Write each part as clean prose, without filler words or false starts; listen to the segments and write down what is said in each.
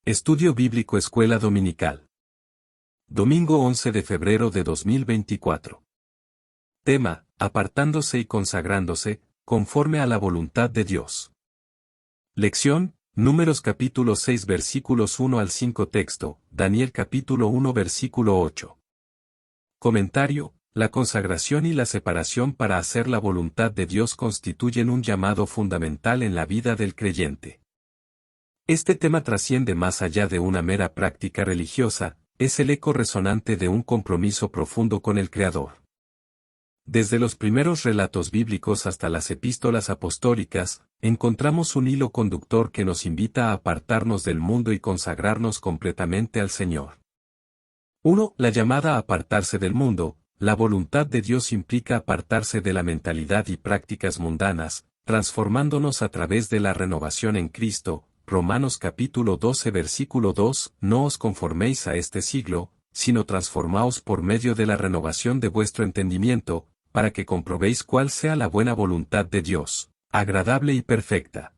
Estudio Bíblico Escuela Dominical. Domingo 11 de febrero de 2024. Tema: apartándose y consagrándose, conforme a la voluntad de Dios. Lección: Números capítulo 6 versículos 1 al 5. Texto: Daniel capítulo 1 versículo 8. Comentario: la consagración y la separación para hacer la voluntad de Dios constituyen un llamado fundamental en la vida del creyente. Este tema trasciende más allá de una mera práctica religiosa, es el eco resonante de un compromiso profundo con el Creador. Desde los primeros relatos bíblicos hasta las epístolas apostólicas, encontramos un hilo conductor que nos invita a apartarnos del mundo y consagrarnos completamente al Señor. 1. La llamada a apartarse del mundo. La voluntad de Dios implica apartarse de la mentalidad y prácticas mundanas, transformándonos a través de la renovación en Cristo. Romanos capítulo 12 versículo 2, no os conforméis a este siglo, sino transformaos por medio de la renovación de vuestro entendimiento, para que comprobéis cuál sea la buena voluntad de Dios, agradable y perfecta.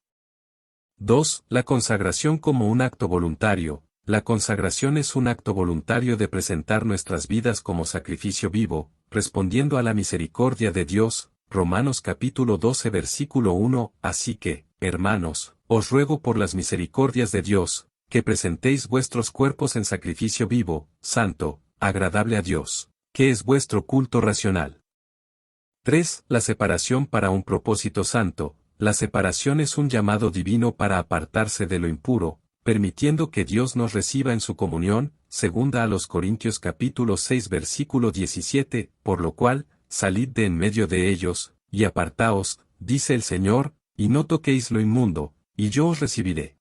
2. La consagración como un acto voluntario. La consagración es un acto voluntario de presentar nuestras vidas como sacrificio vivo, respondiendo a la misericordia de Dios. Romanos capítulo 12 versículo 1, así que, hermanos, os ruego por las misericordias de Dios, que presentéis vuestros cuerpos en sacrificio vivo, santo, agradable a Dios, que es vuestro culto racional. 3. La separación para un propósito santo. La separación es un llamado divino para apartarse de lo impuro, permitiendo que Dios nos reciba en su comunión, segunda a los Corintios capítulo 6 versículo 17, por lo cual, salid de en medio de ellos, y apartaos, dice el Señor, y no toquéis lo inmundo, y yo os recibiré.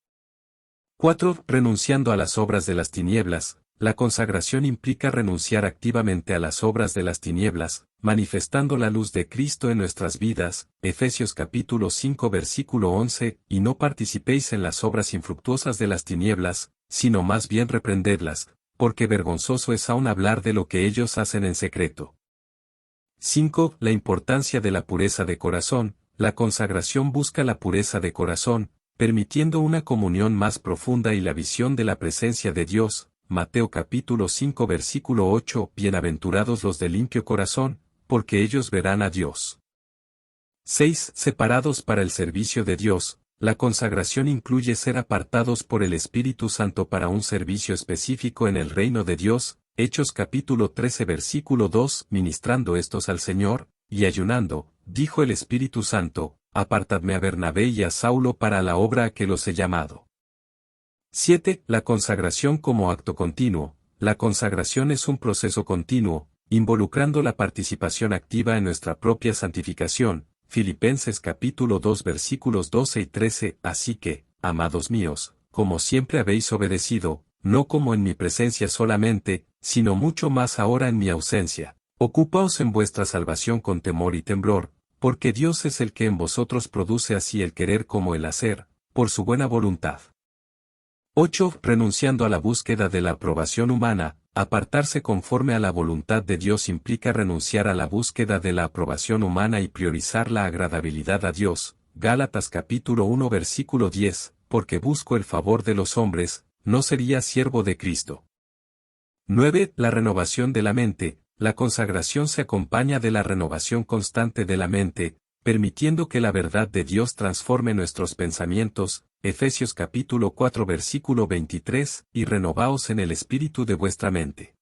4. Renunciando a las obras de las tinieblas. La consagración implica renunciar activamente a las obras de las tinieblas, manifestando la luz de Cristo en nuestras vidas. Efesios capítulo 5 versículo 11, y no participéis en las obras infructuosas de las tinieblas, sino más bien reprendedlas, porque vergonzoso es aún hablar de lo que ellos hacen en secreto. 5. La importancia de la pureza de corazón. La consagración busca la pureza de corazón, permitiendo una comunión más profunda y la visión de la presencia de Dios. Mateo capítulo 5 versículo 8, bienaventurados los de limpio corazón, porque ellos verán a Dios. 6. Separados para el servicio de Dios. La consagración incluye ser apartados por el Espíritu Santo para un servicio específico en el reino de Dios. Hechos capítulo 13 versículo 2, ministrando estos al Señor, y ayunando, dijo el Espíritu Santo, apartadme a Bernabé y a Saulo para la obra a que los he llamado. 7. La consagración como acto continuo. La consagración es un proceso continuo, involucrando la participación activa en nuestra propia santificación. Filipenses capítulo 2 versículos 12 y 13, así que, amados míos, como siempre habéis obedecido, no como en mi presencia solamente, sino mucho más ahora en mi ausencia, ocupaos en vuestra salvación con temor y temblor, porque Dios es el que en vosotros produce así el querer como el hacer, por su buena voluntad. 8. Renunciando a la búsqueda de la aprobación humana. Apartarse conforme a la voluntad de Dios implica renunciar a la búsqueda de la aprobación humana y priorizar la agradabilidad a Dios. Gálatas capítulo 1 versículo 10, porque busco el favor de los hombres, no sería siervo de Cristo. 9. La renovación de la mente. La consagración se acompaña de la renovación constante de la mente, permitiendo que la verdad de Dios transforme nuestros pensamientos. Efesios capítulo 4 versículo 23, y renovaos en el espíritu de vuestra mente.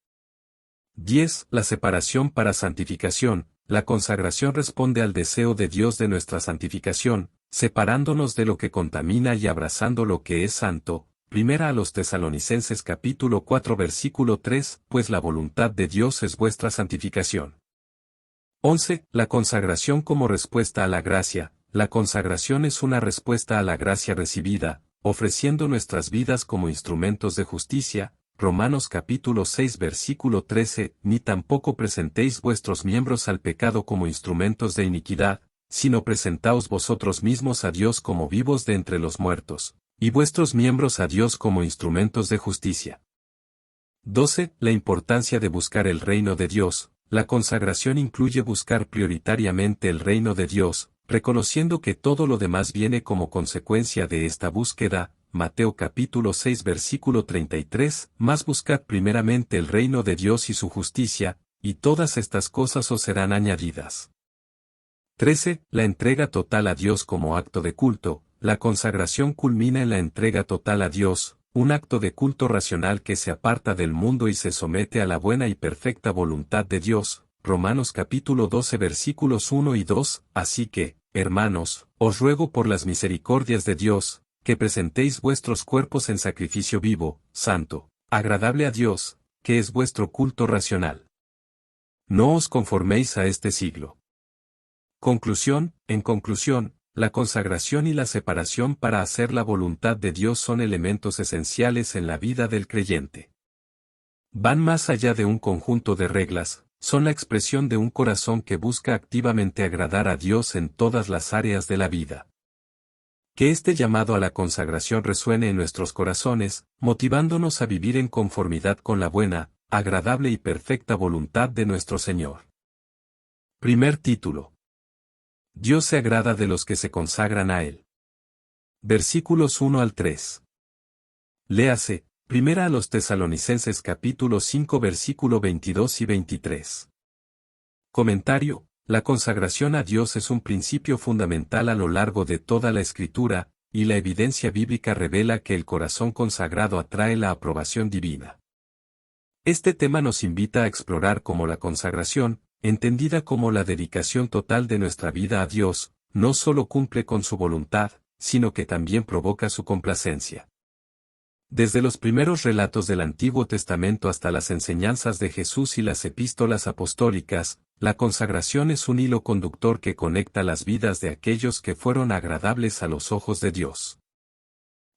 10. La separación para santificación. La consagración responde al deseo de Dios de nuestra santificación, separándonos de lo que contamina y abrazando lo que es santo. Primera a los Tesalonicenses capítulo 4 versículo 3, pues la voluntad de Dios es vuestra santificación. 11. La consagración como respuesta a la gracia. La consagración es una respuesta a la gracia recibida, ofreciendo nuestras vidas como instrumentos de justicia. Romanos capítulo 6 versículo 13, ni tampoco presentéis vuestros miembros al pecado como instrumentos de iniquidad, sino presentaos vosotros mismos a Dios como vivos de entre los muertos, y vuestros miembros a Dios como instrumentos de justicia. 12. La importancia de buscar el reino de Dios. La consagración incluye buscar prioritariamente el reino de Dios, reconociendo que todo lo demás viene como consecuencia de esta búsqueda. Mateo capítulo 6 versículo 33, mas buscad primeramente el reino de Dios y su justicia, y todas estas cosas os serán añadidas. 13. La entrega total a Dios como acto de culto. La consagración culmina en la entrega total a Dios, un acto de culto racional que se aparta del mundo y se somete a la buena y perfecta voluntad de Dios. Romanos capítulo 12 versículos 1 y 2, así que, hermanos, os ruego por las misericordias de Dios, que presentéis vuestros cuerpos en sacrificio vivo, santo, agradable a Dios, que es vuestro culto racional. No os conforméis a este siglo. Conclusión. En conclusión, la consagración y la separación para hacer la voluntad de Dios son elementos esenciales en la vida del creyente. Van más allá de un conjunto de reglas, son la expresión de un corazón que busca activamente agradar a Dios en todas las áreas de la vida. Que este llamado a la consagración resuene en nuestros corazones, motivándonos a vivir en conformidad con la buena, agradable y perfecta voluntad de nuestro Señor. Primer título. Dios se agrada de los que se consagran a Él. Versículos 1 al 3. Léase, primera a los Tesalonicenses capítulo 5 versículo 22 y 23. Comentario. La consagración a Dios es un principio fundamental a lo largo de toda la Escritura, y la evidencia bíblica revela que el corazón consagrado atrae la aprobación divina. Este tema nos invita a explorar cómo la consagración, entendida como la dedicación total de nuestra vida a Dios, no solo cumple con su voluntad, sino que también provoca su complacencia. Desde los primeros relatos del Antiguo Testamento hasta las enseñanzas de Jesús y las epístolas apostólicas, la consagración es un hilo conductor que conecta las vidas de aquellos que fueron agradables a los ojos de Dios.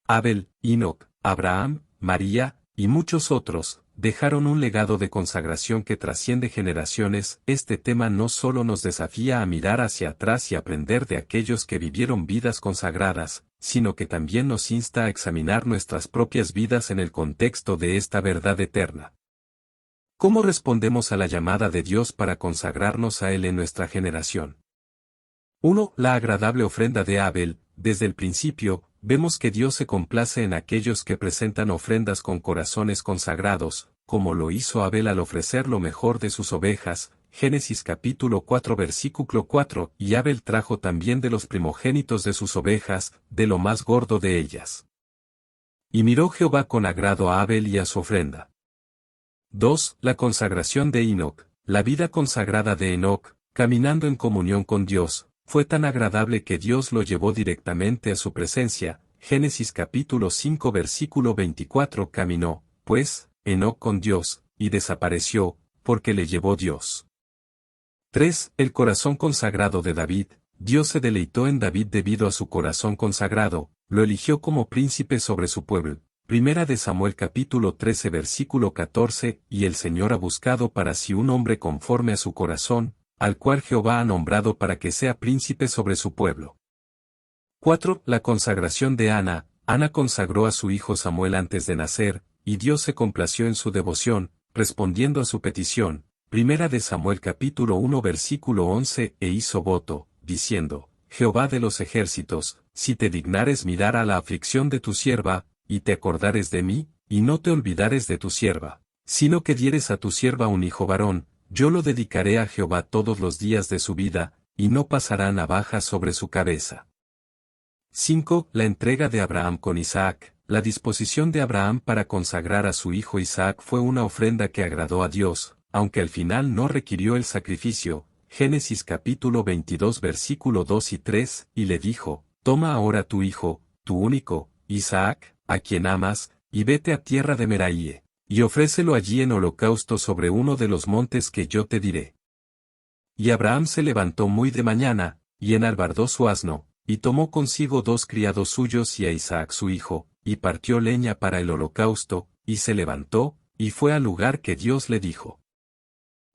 Abel, Enoc, Abraham, María, y muchos otros, dejaron un legado de consagración que trasciende generaciones. Este tema no solo nos desafía a mirar hacia atrás y aprender de aquellos que vivieron vidas consagradas, sino que también nos insta a examinar nuestras propias vidas en el contexto de esta verdad eterna. ¿Cómo respondemos a la llamada de Dios para consagrarnos a Él en nuestra generación? 1. La agradable ofrenda de Abel. Desde el principio, vemos que Dios se complace en aquellos que presentan ofrendas con corazones consagrados, como lo hizo Abel al ofrecer lo mejor de sus ovejas, Génesis capítulo 4 versículo 4, y Abel trajo también de los primogénitos de sus ovejas, de lo más gordo de ellas. Y miró Jehová con agrado a Abel y a su ofrenda. 2. La consagración de Enoc. La vida consagrada de Enoc, caminando en comunión con Dios, fue tan agradable que Dios lo llevó directamente a su presencia. Génesis capítulo 5 versículo 24. Caminó, pues, Enoc con Dios, y desapareció, porque le llevó Dios. 3. El corazón consagrado de David. Dios se deleitó en David debido a su corazón consagrado, lo eligió como príncipe sobre su pueblo. Primera de Samuel capítulo 13 versículo 14, y el Señor ha buscado para sí un hombre conforme a su corazón, al cual Jehová ha nombrado para que sea príncipe sobre su pueblo. 4. La consagración de Ana. Ana consagró a su hijo Samuel antes de nacer, y Dios se complació en su devoción, respondiendo a su petición. Primera de Samuel capítulo 1 versículo 11, e hizo voto, diciendo, Jehová de los ejércitos, si te dignares mirar a la aflicción de tu sierva, y te acordares de mí, y no te olvidares de tu sierva, sino que dieres a tu sierva un hijo varón, yo lo dedicaré a Jehová todos los días de su vida, y no pasará navaja sobre su cabeza. 5. La entrega de Abraham con Isaac. La disposición de Abraham para consagrar a su hijo Isaac fue una ofrenda que agradó a Dios, aunque al final no requirió el sacrificio. Génesis capítulo 22 versículo 2 y 3, y le dijo, toma ahora tu hijo, tu único, Isaac, a quien amas, y vete a tierra de Meraíe, y ofrécelo allí en holocausto sobre uno de los montes que yo te diré. Y Abraham se levantó muy de mañana, y enalbardó su asno, y tomó consigo 2 criados suyos y a Isaac su hijo, y partió leña para el holocausto, y se levantó, y fue al lugar que Dios le dijo.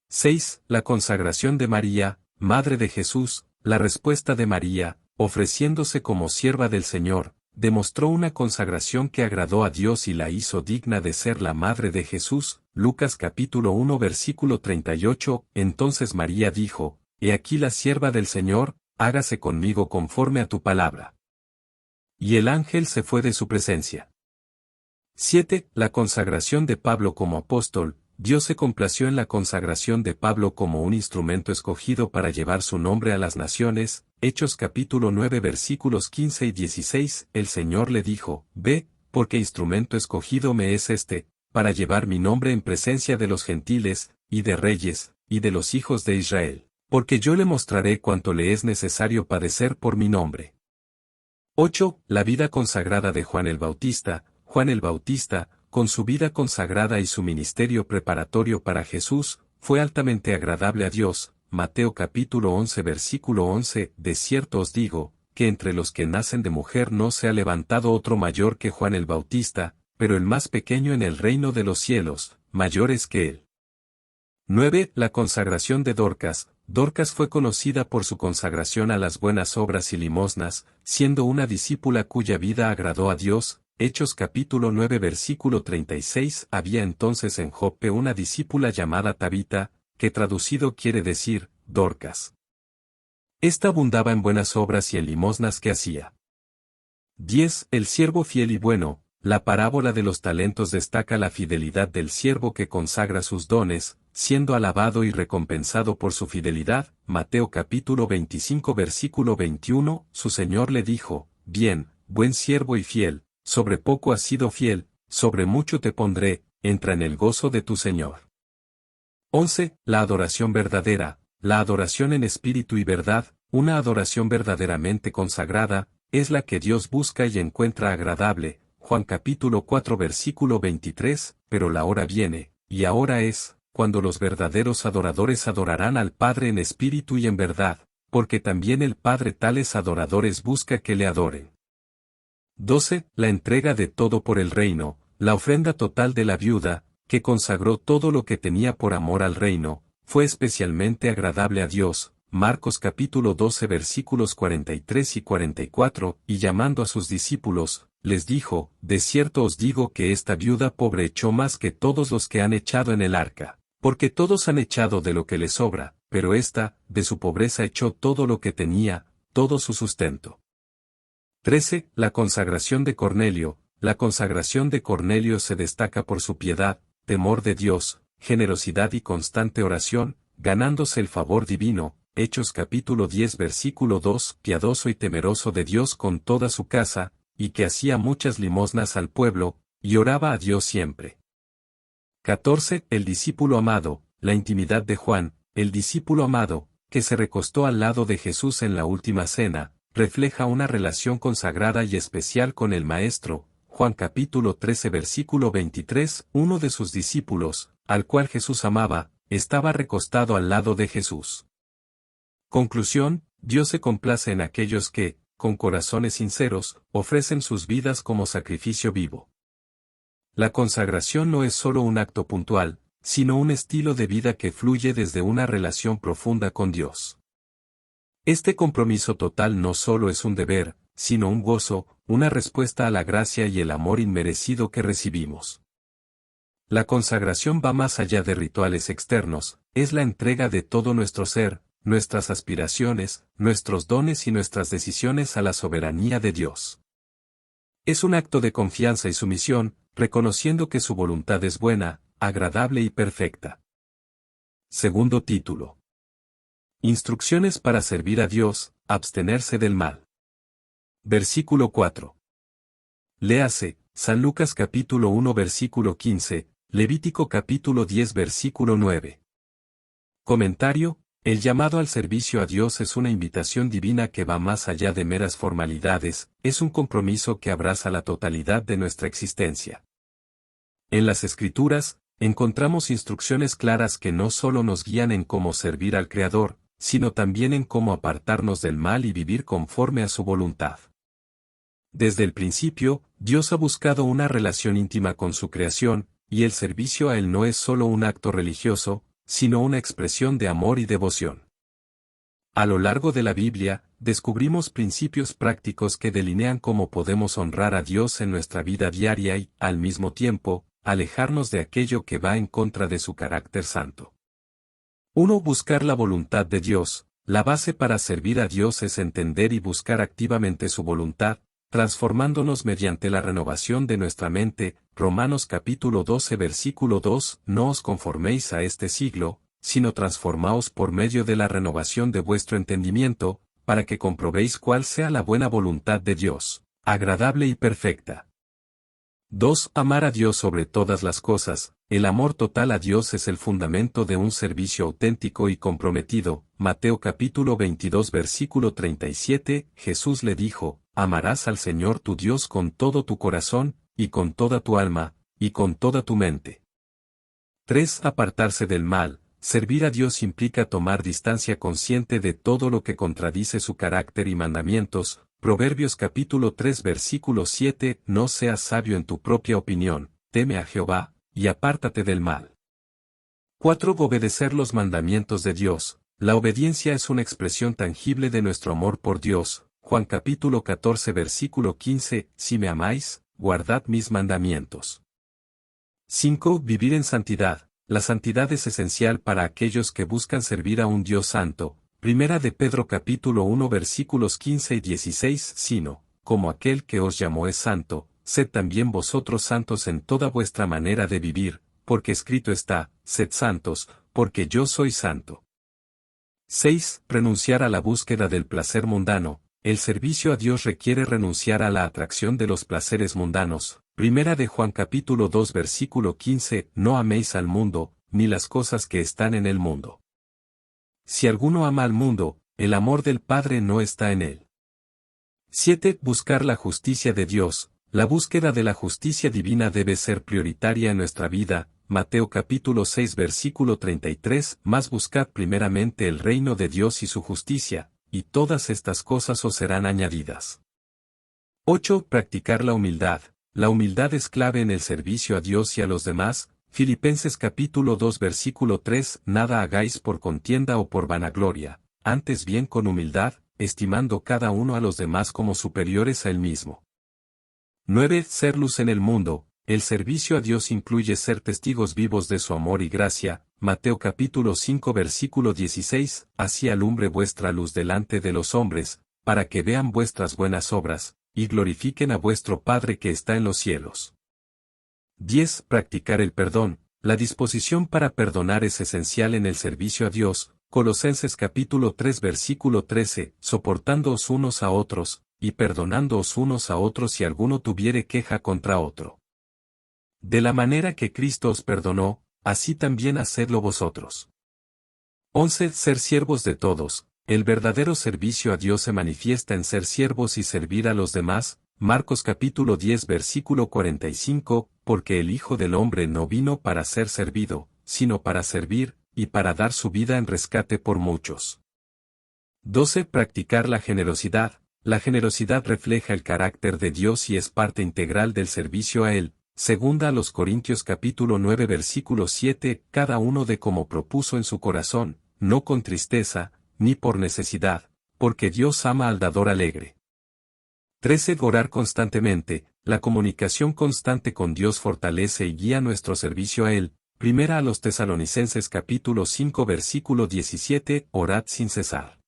6. La consagración de María, madre de Jesús. La respuesta de María, ofreciéndose como sierva del Señor, demostró una consagración que agradó a Dios y la hizo digna de ser la madre de Jesús. Lucas capítulo 1 versículo 38. Entonces María dijo, He aquí la sierva del Señor, hágase conmigo conforme a tu palabra. Y el ángel se fue de su presencia. 7. La consagración de Pablo como apóstol. Dios se complació en la consagración de Pablo como un instrumento escogido para llevar su nombre a las naciones. Hechos capítulo 9 versículos 15 y 16. El Señor le dijo, Ve, porque instrumento escogido me es este, para llevar mi nombre en presencia de los gentiles, y de reyes, y de los hijos de Israel, porque yo le mostraré cuánto le es necesario padecer por mi nombre. 8. La vida consagrada de Juan el Bautista. Juan el Bautista, con su vida consagrada y su ministerio preparatorio para Jesús, fue altamente agradable a Dios. Mateo capítulo 11 versículo 11. De cierto os digo, que entre los que nacen de mujer no se ha levantado otro mayor que Juan el Bautista, pero el más pequeño en el reino de los cielos, mayor es que él. 9. La consagración de Dorcas. Dorcas fue conocida por su consagración a las buenas obras y limosnas, siendo una discípula cuya vida agradó a Dios. Hechos capítulo 9 versículo 36. Había entonces en Joppe una discípula llamada Tabita, que traducido quiere decir, Dorcas. Esta abundaba en buenas obras y en limosnas que hacía. 10. El siervo fiel y bueno. La parábola de los talentos destaca la fidelidad del siervo que consagra sus dones, siendo alabado y recompensado por su fidelidad. Mateo capítulo 25 versículo 21. Su Señor le dijo, Bien, buen siervo y fiel, sobre poco has sido fiel, sobre mucho te pondré, entra en el gozo de tu Señor. 11. La adoración verdadera. La adoración en espíritu y verdad, una adoración verdaderamente consagrada, es la que Dios busca y encuentra agradable. Juan capítulo 4 versículo 23, pero la hora viene, y ahora es, cuando los verdaderos adoradores adorarán al Padre en espíritu y en verdad, porque también el Padre tales adoradores busca que le adoren. 12. La entrega de todo por el reino. La ofrenda total de la viuda, que consagró todo lo que tenía por amor al reino, fue especialmente agradable a Dios. Marcos capítulo 12 versículos 43 y 44, y llamando a sus discípulos, les dijo, De cierto os digo que esta viuda pobre echó más que todos los que han echado en el arca, porque todos han echado de lo que les sobra, pero ésta, de su pobreza echó todo lo que tenía, todo su sustento. 13. La consagración de Cornelio. La consagración de Cornelio se destaca por su piedad, temor de Dios, generosidad y constante oración, ganándose el favor divino. Hechos capítulo 10 versículo 2. Piadoso y temeroso de Dios con toda su casa, y que hacía muchas limosnas al pueblo, y oraba a Dios siempre. 14. El discípulo amado. La intimidad de Juan, el discípulo amado, que se recostó al lado de Jesús en la última cena, refleja una relación consagrada y especial con el Maestro. Juan capítulo 13 versículo 23. Uno de sus discípulos, al cual Jesús amaba, estaba recostado al lado de Jesús. Conclusión: Dios se complace en aquellos que, con corazones sinceros, ofrecen sus vidas como sacrificio vivo. La consagración no es solo un acto puntual, sino un estilo de vida que fluye desde una relación profunda con Dios. Este compromiso total no solo es un deber, sino un gozo, una respuesta a la gracia y el amor inmerecido que recibimos. La consagración va más allá de rituales externos, es la entrega de todo nuestro ser, nuestras aspiraciones, nuestros dones y nuestras decisiones a la soberanía de Dios. Es un acto de confianza y sumisión, reconociendo que su voluntad es buena, agradable y perfecta. Segundo título. Instrucciones para servir a Dios, abstenerse del mal. Versículo 4. Léase, San Lucas capítulo 1 versículo 15, Levítico capítulo 10 versículo 9. Comentario: el llamado al servicio a Dios es una invitación divina que va más allá de meras formalidades, es un compromiso que abraza la totalidad de nuestra existencia. En las Escrituras, encontramos instrucciones claras que no solo nos guían en cómo servir al Creador, sino también en cómo apartarnos del mal y vivir conforme a su voluntad. Desde el principio, Dios ha buscado una relación íntima con su creación, y el servicio a Él no es solo un acto religioso, sino una expresión de amor y devoción. A lo largo de la Biblia, descubrimos principios prácticos que delinean cómo podemos honrar a Dios en nuestra vida diaria y, al mismo tiempo, alejarnos de aquello que va en contra de su carácter santo. 1. Buscar la voluntad de Dios. La base para servir a Dios es entender y buscar activamente su voluntad. transformándonos mediante la renovación de nuestra mente. Romanos capítulo 12 versículo 2, no os conforméis a este siglo, sino transformaos por medio de la renovación de vuestro entendimiento, para que comprobéis cuál sea la buena voluntad de Dios, agradable y perfecta. 2. Amar a Dios sobre todas las cosas. El amor total a Dios es el fundamento de un servicio auténtico y comprometido. Mateo capítulo 22 versículo 37, Jesús le dijo, amarás al Señor tu Dios con todo tu corazón, y con toda tu alma, y con toda tu mente. 3. Apartarse del mal. Servir a Dios implica tomar distancia consciente de todo lo que contradice su carácter y mandamientos. Proverbios capítulo 3 versículo 7, no seas sabio en tu propia opinión, teme a Jehová, y apártate del mal. 4. Obedecer los mandamientos de Dios. La obediencia es una expresión tangible de nuestro amor por Dios. Juan capítulo 14 versículo 15, si me amáis, guardad mis mandamientos. 5. Vivir en santidad. La santidad es esencial para aquellos que buscan servir a un Dios santo. Primera de Pedro capítulo 1 versículos 15 y 16, sino, como aquel que os llamó es santo, sed también vosotros santos en toda vuestra manera de vivir, porque escrito está, sed santos, porque yo soy santo. 6. Renunciar a la búsqueda del placer mundano. El servicio a Dios requiere renunciar a la atracción de los placeres mundanos. Primera de Juan capítulo 2 versículo 15, no améis al mundo, ni las cosas que están en el mundo. Si alguno ama al mundo, el amor del Padre no está en él. 7. Buscar la justicia de Dios. La búsqueda de la justicia divina debe ser prioritaria en nuestra vida. Mateo capítulo 6 versículo 33, mas buscad primeramente el reino de Dios y su justicia, y todas estas cosas os serán añadidas. 8. Practicar la humildad. La humildad es clave en el servicio a Dios y a los demás. Filipenses capítulo 2 versículo 3, nada hagáis por contienda o por vanagloria, antes bien con humildad, estimando cada uno a los demás como superiores a él mismo. 9. Ser luz en el mundo. El servicio a Dios incluye ser testigos vivos de su amor y gracia. Mateo capítulo 5 versículo 16, así alumbre vuestra luz delante de los hombres, para que vean vuestras buenas obras, y glorifiquen a vuestro Padre que está en los cielos. 10. Practicar el perdón. La disposición para perdonar es esencial en el servicio a Dios. Colosenses capítulo 3 versículo 13, soportándoos unos a otros, y perdonándoos unos a otros si alguno tuviere queja contra otro. De la manera que Cristo os perdonó, así también hacedlo vosotros. 11. Ser siervos de todos. El verdadero servicio a Dios se manifiesta en ser siervos y servir a los demás. Marcos capítulo 10 versículo 45, porque el Hijo del Hombre no vino para ser servido, sino para servir, y para dar su vida en rescate por muchos. 12. Practicar la generosidad. La generosidad refleja el carácter de Dios y es parte integral del servicio a Él. Segunda a los Corintios capítulo 9 versículo 7, cada uno de como propuso en su corazón, no con tristeza, ni por necesidad, porque Dios ama al dador alegre. 13. Orar constantemente. La comunicación constante con Dios fortalece y guía nuestro servicio a Él. Primera a los Tesalonicenses capítulo 5 versículo 17, orad sin cesar.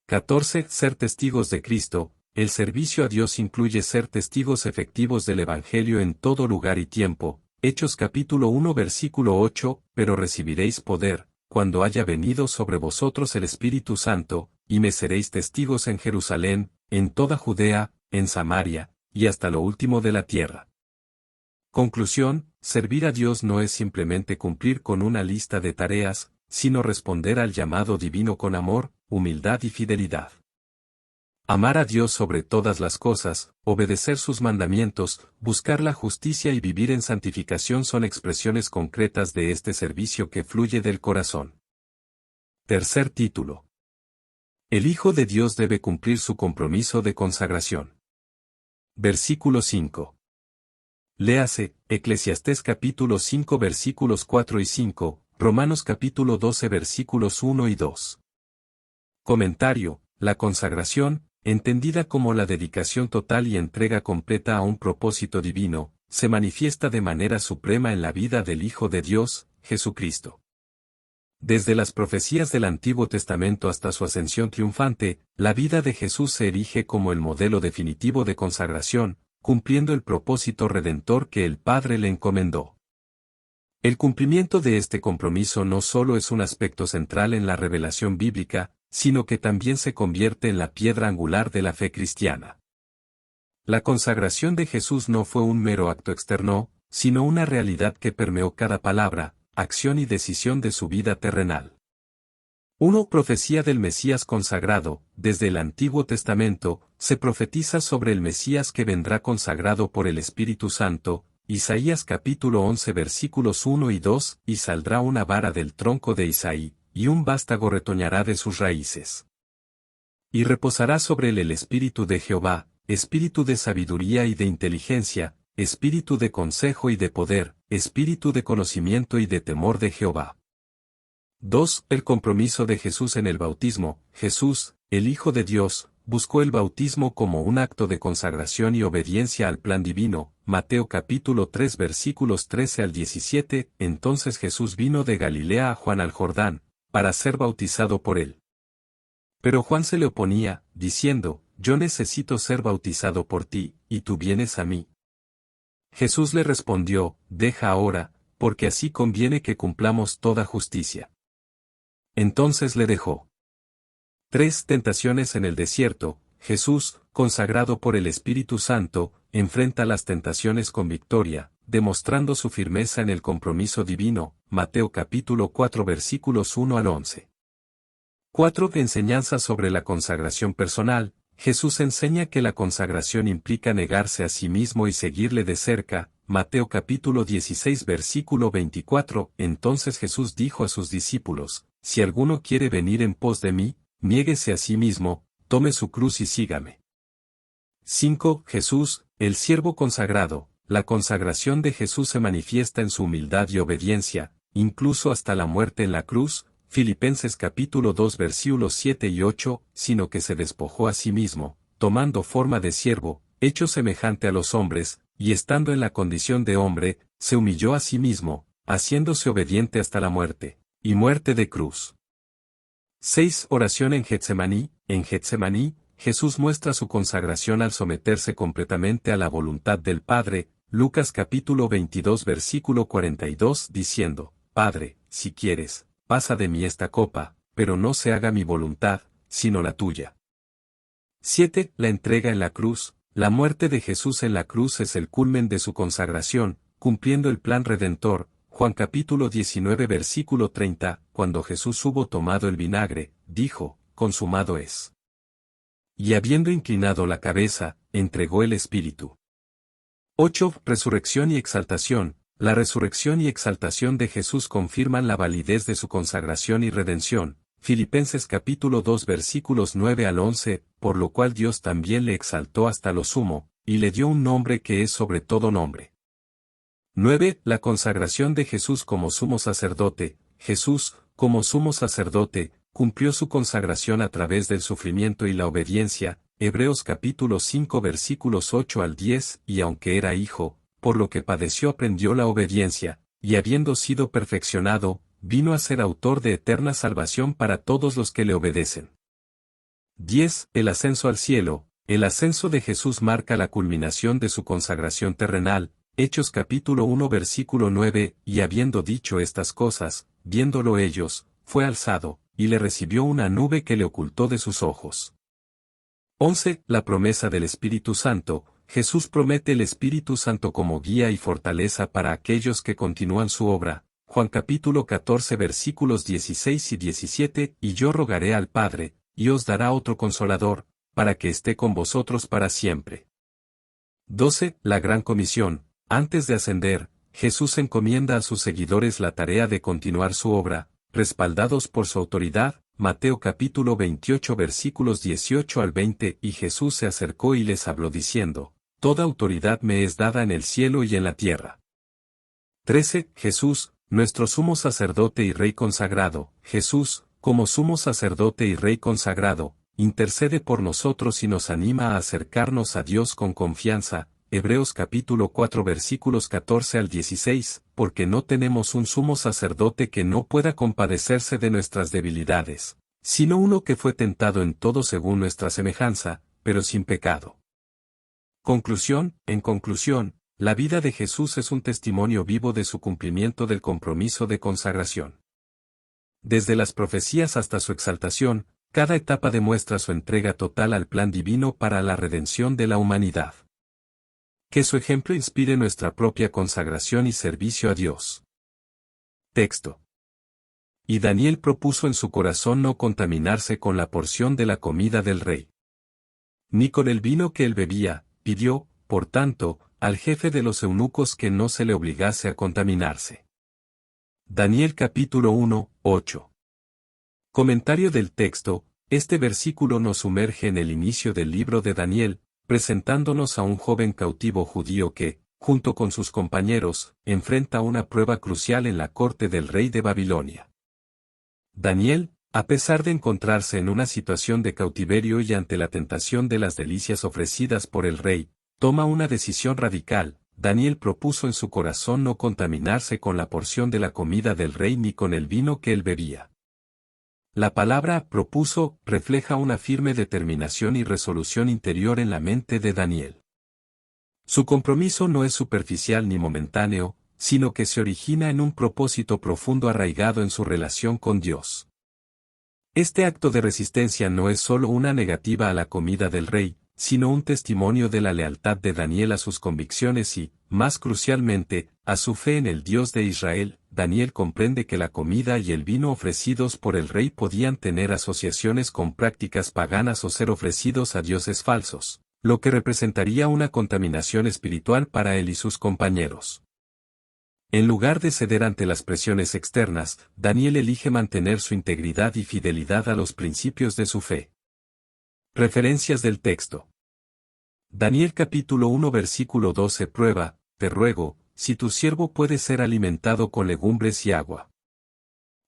14. Ser testigos de Cristo. El servicio a Dios incluye ser testigos efectivos del Evangelio en todo lugar y tiempo. Hechos capítulo 1 versículo 8, pero recibiréis poder, cuando haya venido sobre vosotros el Espíritu Santo, y me seréis testigos en Jerusalén, en toda Judea, en Samaria, y hasta lo último de la tierra. Conclusión, servir a Dios no es simplemente cumplir con una lista de tareas, sino responder al llamado divino con amor, humildad y fidelidad. Amar a Dios sobre todas las cosas, obedecer sus mandamientos, buscar la justicia y vivir en santificación son expresiones concretas de este servicio que fluye del corazón. Tercer título. El Hijo de Dios debe cumplir su compromiso de consagración. Versículo 5. Léase, Eclesiastés capítulo 5 versículos 4 y 5, Romanos capítulo 12 versículos 1 y 2. Comentario, la consagración, entendida como la dedicación total y entrega completa a un propósito divino, se manifiesta de manera suprema en la vida del Hijo de Dios, Jesucristo. Desde las profecías del Antiguo Testamento hasta su ascensión triunfante, la vida de Jesús se erige como el modelo definitivo de consagración, cumpliendo el propósito redentor que el Padre le encomendó. El cumplimiento de este compromiso no solo es un aspecto central en la revelación bíblica, sino que también se convierte en la piedra angular de la fe cristiana. La consagración de Jesús no fue un mero acto externo, sino una realidad que permeó cada palabra, acción y decisión de su vida terrenal. 1. Profecía del Mesías consagrado. Desde el Antiguo Testamento, se profetiza sobre el Mesías que vendrá consagrado por el Espíritu Santo, Isaías capítulo 11 versículos 1 y 2, y saldrá una vara del tronco de Isaí, y un vástago retoñará de sus raíces. Y reposará sobre él el Espíritu de Jehová, Espíritu de sabiduría y de inteligencia, Espíritu de consejo y de poder, Espíritu de conocimiento y de temor de Jehová. 2. El compromiso de Jesús en el bautismo. Jesús, el Hijo de Dios, buscó el bautismo como un acto de consagración y obediencia al plan divino. Mateo capítulo 3 versículos 13 al 17. Entonces Jesús vino de Galilea a Juan al Jordán, para ser bautizado por él. Pero Juan se le oponía, diciendo, yo necesito ser bautizado por ti, y tú vienes a mí. Jesús le respondió, deja ahora, porque así conviene que cumplamos toda justicia. Entonces le dejó. 3. Tentaciones en el desierto. Jesús, consagrado por el Espíritu Santo, enfrenta las tentaciones con victoria, demostrando su firmeza en el compromiso divino. Mateo capítulo 4 versículos 1 al 11. 4. Enseñanza sobre la consagración personal. Jesús enseña que la consagración implica negarse a sí mismo y seguirle de cerca. Mateo capítulo 16 versículo 24. Entonces Jesús dijo a sus discípulos, si alguno quiere venir en pos de mí, niéguese a sí mismo, tome su cruz y sígame. 5. Jesús, el siervo consagrado. La consagración de Jesús se manifiesta en su humildad y obediencia, incluso hasta la muerte en la cruz. Filipenses capítulo 2 versículos 7 y 8, sino que se despojó a sí mismo, tomando forma de siervo, hecho semejante a los hombres, y estando en la condición de hombre, se humilló a sí mismo, haciéndose obediente hasta la muerte, y muerte de cruz. 6. Oración en Getsemaní. En Getsemaní, Jesús muestra su consagración al someterse completamente a la voluntad del Padre. Lucas capítulo 22 versículo 42, diciendo, Padre, si quieres, pasa de mí esta copa, pero no se haga mi voluntad, sino la tuya. 7. La entrega en la cruz. La muerte de Jesús en la cruz es el culmen de su consagración, cumpliendo el plan redentor. Juan capítulo 19 versículo 30, cuando Jesús hubo tomado el vinagre, dijo, consumado es. Y habiendo inclinado la cabeza, entregó el Espíritu. 8. Resurrección y exaltación. La resurrección y exaltación de Jesús confirman la validez de su consagración y redención. Filipenses capítulo 2 versículos 9 al 11, por lo cual Dios también le exaltó hasta lo sumo, y le dio un nombre que es sobre todo nombre. 9. La consagración de Jesús como sumo sacerdote. Jesús, como sumo sacerdote, cumplió su consagración a través del sufrimiento y la obediencia. Hebreos capítulo 5 versículos 8 al 10, y aunque era hijo, por lo que padeció aprendió la obediencia, y habiendo sido perfeccionado, vino a ser autor de eterna salvación para todos los que le obedecen. 10. El ascenso al cielo. El ascenso de Jesús marca la culminación de su consagración terrenal. Hechos capítulo 1 versículo 9, y habiendo dicho estas cosas, viéndolo ellos, fue alzado, y le recibió una nube que le ocultó de sus ojos. 11. La promesa del Espíritu Santo. Jesús promete el Espíritu Santo como guía y fortaleza para aquellos que continúan su obra. Juan capítulo 14 versículos 16 y 17, y yo rogaré al Padre, y os dará otro Consolador, para que esté con vosotros para siempre. 12. La Gran Comisión. Antes de ascender, Jesús encomienda a sus seguidores la tarea de continuar su obra, respaldados por su autoridad. Mateo capítulo 28 versículos 18 al 20, y Jesús se acercó y les habló diciendo, Toda autoridad me es dada en el cielo y en la tierra. 13. Jesús, nuestro sumo sacerdote y rey consagrado. Jesús, como sumo sacerdote y rey consagrado, intercede por nosotros y nos anima a acercarnos a Dios con confianza. Hebreos capítulo 4 versículos 14 al 16, porque no tenemos un sumo sacerdote que no pueda compadecerse de nuestras debilidades, sino uno que fue tentado en todo según nuestra semejanza, pero sin pecado. Conclusión: en conclusión, la vida de Jesús es un testimonio vivo de su cumplimiento del compromiso de consagración. Desde las profecías hasta su exaltación, cada etapa demuestra su entrega total al plan divino para la redención de la humanidad. Que su ejemplo inspire nuestra propia consagración y servicio a Dios. Texto. Y Daniel propuso en su corazón no contaminarse con la porción de la comida del rey, ni con el vino que él bebía. Pidió, por tanto, al jefe de los eunucos que no se le obligase a contaminarse. Daniel capítulo 1, 8. Comentario del texto: este versículo nos sumerge en el inicio del libro de Daniel, presentándonos a un joven cautivo judío que, junto con sus compañeros, enfrenta una prueba crucial en la corte del rey de Babilonia. Daniel, a pesar de encontrarse en una situación de cautiverio y ante la tentación de las delicias ofrecidas por el rey, toma una decisión radical. Daniel propuso en su corazón no contaminarse con la porción de la comida del rey ni con el vino que él bebía. La palabra propuso refleja una firme determinación y resolución interior en la mente de Daniel. Su compromiso no es superficial ni momentáneo, sino que se origina en un propósito profundo arraigado en su relación con Dios. Este acto de resistencia no es solo una negativa a la comida del rey, sino un testimonio de la lealtad de Daniel a sus convicciones y, más crucialmente, a su fe en el Dios de Israel. Daniel comprende que la comida y el vino ofrecidos por el rey podían tener asociaciones con prácticas paganas o ser ofrecidos a dioses falsos, lo que representaría una contaminación espiritual para él y sus compañeros. En lugar de ceder ante las presiones externas, Daniel elige mantener su integridad y fidelidad a los principios de su fe. Referencias del texto. Daniel capítulo 1 versículo 12. Prueba, te ruego, si tu siervo puede ser alimentado con legumbres y agua.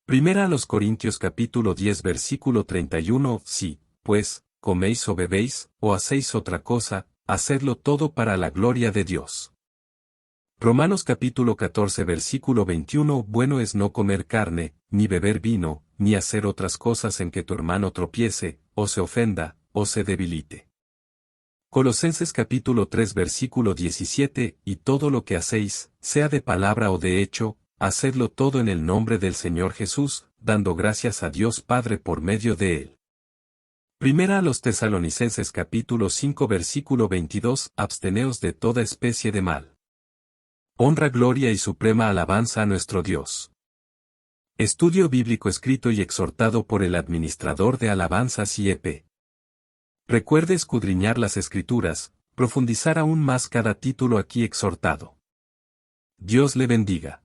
Primera a los Corintios capítulo 10 versículo 31. Si, pues, coméis o bebéis, o hacéis otra cosa, hacedlo todo para la gloria de Dios. Romanos capítulo 14 versículo 21. Bueno es no comer carne, ni beber vino, ni hacer otras cosas en que tu hermano tropiece, o se ofenda, o se debilite. Colosenses capítulo 3 versículo 17. Y todo lo que hacéis, sea de palabra o de hecho, hacedlo todo en el nombre del Señor Jesús, dando gracias a Dios Padre por medio de él. Primera a los Tesalonicenses capítulo 5 versículo 22. Absteneos de toda especie de mal. Honra, gloria y suprema alabanza a nuestro Dios. Estudio bíblico escrito y exhortado por el administrador de alabanzas y EP. Recuerde escudriñar las Escrituras, profundizar aún más cada título aquí exhortado. Dios le bendiga.